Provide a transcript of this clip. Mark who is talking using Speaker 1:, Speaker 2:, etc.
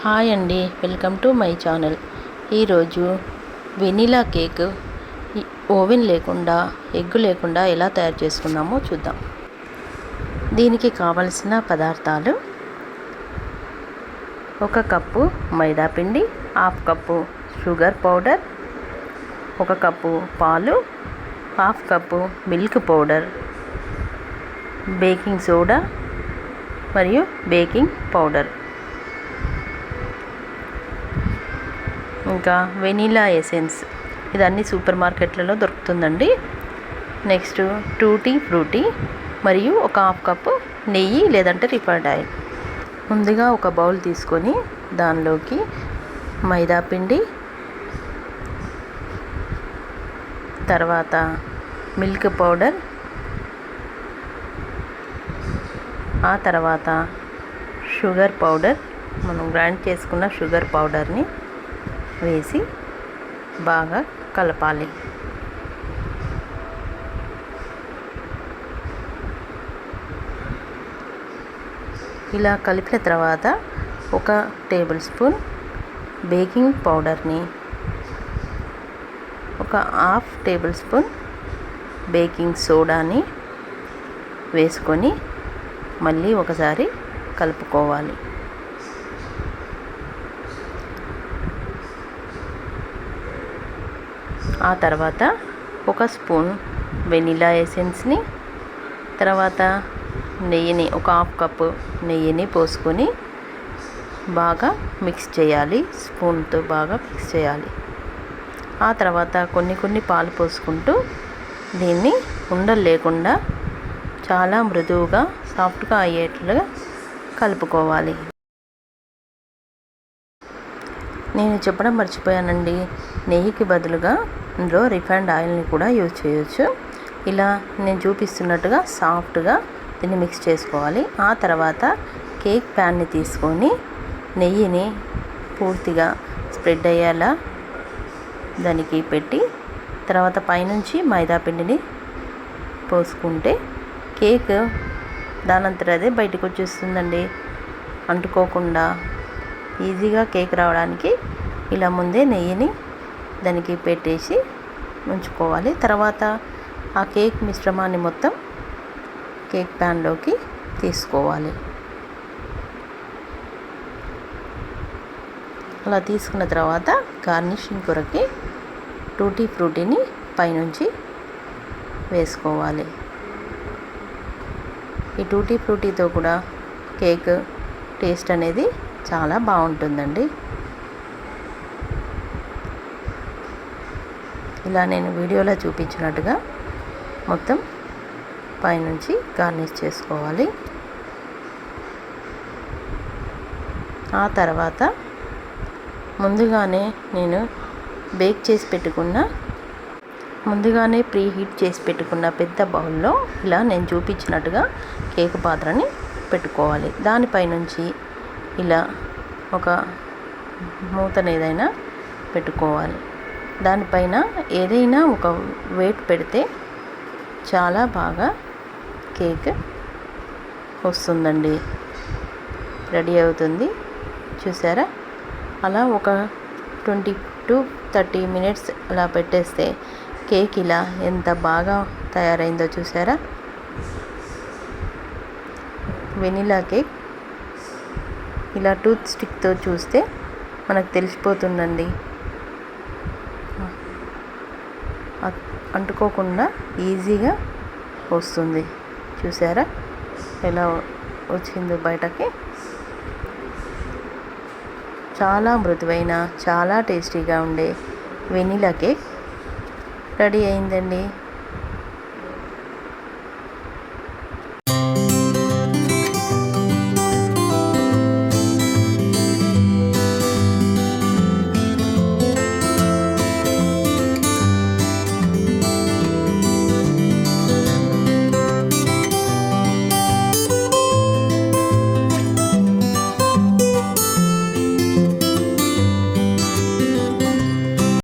Speaker 1: Hi అండి, welcome to my channel. ఈరోజు vanilla cake oven లేకుండా ఎగ్గు లేకుండా ఎలా తయారు చేసుకుందామో చూద్దాం. దీనికి కావలసిన పదార్థాలు: 1 కప్పు మైదాపిండి, 1/2 కప్పు షుగర్ పౌడర్, 1 కప్పు పాలు, 1/2 cup milk powder, baking soda మరియు బేకింగ్ పౌడర్, ఇంకా వెనీలా ఎసెన్స్. ఇదన్నీ సూపర్ మార్కెట్లలో దొరుకుతుందండి. నెక్స్ట్ టూటీ ఫ్రూటీ మరియు 1/2 కప్పు నెయ్యి లేదంటే రిఫైండ్ ఆయిల్. ముందుగా ఒక బౌల్ తీసుకొని దానిలోకి మైదాపిండి, తర్వాత మిల్క్ పౌడర్, ఆ తర్వాత షుగర్ పౌడర్, మనం గ్రైండ్ చేసుకున్న షుగర్ పౌడర్ని వేసి బాగా కలపాలి. ఇలా కలిపిన తర్వాత 1 టేబుల్ స్పూన్ బేకింగ్ పౌడర్ని, 1/2 టేబుల్ స్పూన్ బేకింగ్ సోడాని వేసుకొని మళ్ళీ ఒకసారి కలుపుకోవాలి. ఆ తర్వాత 1 స్పూన్ వెనిలా ఎసెన్స్ని, తర్వాత నెయ్యిని 1/2 కప్పు నెయ్యిని పోసుకొని బాగా మిక్స్ చేయాలి. స్పూన్తో బాగా మిక్స్ చేయాలి. ఆ తర్వాత కొన్ని పాలు పోసుకుంటూ దీన్ని ఉండలు లేకుండా చాలా మృదువుగా సాఫ్ట్గా అయ్యేట్లుగా కలుపుకోవాలి. నేను చెప్పడం మర్చిపోయానండి, నెయ్యికి బదులుగా ఇందులో రిఫైండ్ ఆయిల్ని కూడా యూజ్ చేయొచ్చు. ఇలా నేను చూపిస్తున్నట్టుగా సాఫ్ట్గా దీన్ని మిక్స్ చేసుకోవాలి. ఆ తర్వాత కేక్ ప్యాన్ని తీసుకొని నెయ్యిని పూర్తిగా స్ప్రెడ్ అయ్యేలా దానికి పెట్టి, తర్వాత పైనుంచి మైదాపిండిని పోసుకుంటే కేక్ దానంతట అదే బయటకు వచ్చేస్తుందండి. అంటుకోకుండా ఈజీగా కేక్ రావడానికి ఇలా ముందే నెయ్యిని దానికి పెట్టేసి ఉంచుకోవాలి. తర్వాత ఆ కేక్ మిశ్రమాన్ని మొత్తం కేక్ ప్యాన్లోకి తీసుకోవాలి. అలా తీసుకున్న తర్వాత గార్నిషింగ్ కొరకి టూటీ ఫ్రూటీని పైనుంచి వేసుకోవాలి. ఈ టూటీ ఫ్రూటీతో కూడా కేక్ టేస్ట్ అనేది చాలా బాగుంటుందండి. ఇలా నేను వీడియోలో చూపించినట్టుగా మొత్తం పైనుంచి గార్నిష్ చేసుకోవాలి. ఆ తర్వాత ముందుగానే ప్రీ హీట్ చేసి పెట్టుకున్న పెద్ద బౌల్లో ఇలా నేను చూపించినట్టుగా కేక్ పాత్రని పెట్టుకోవాలి. దానిపైనుంచి ఇలా ఒక మూతను ఏదైనా పెట్టుకోవాలి. దానిపైన ఏదైనా ఒక వెయిట్ పెడితే చాలా బాగా కేక్ వస్తుందండి, రెడీ అవుతుంది. చూసారా, అలా ఒక 20 to 30 minutes అలా పెట్టేస్తే కేక్ ఇలా ఎంత బాగా తయారైందో చూసారా. వెనిలా కేక్ ఇలా టూత్ స్టిక్తో చూస్తే మనకు తెలిసిపోతుందండి. అంటుకోకుండా ఈజీగా వస్తుంది. చూసారా ఎలా వచ్చిందో బయటకి. చాలా మృదువైన, చాలా టేస్టీగా ఉండే వెనిలా కేక్ రెడీ అయిందండి.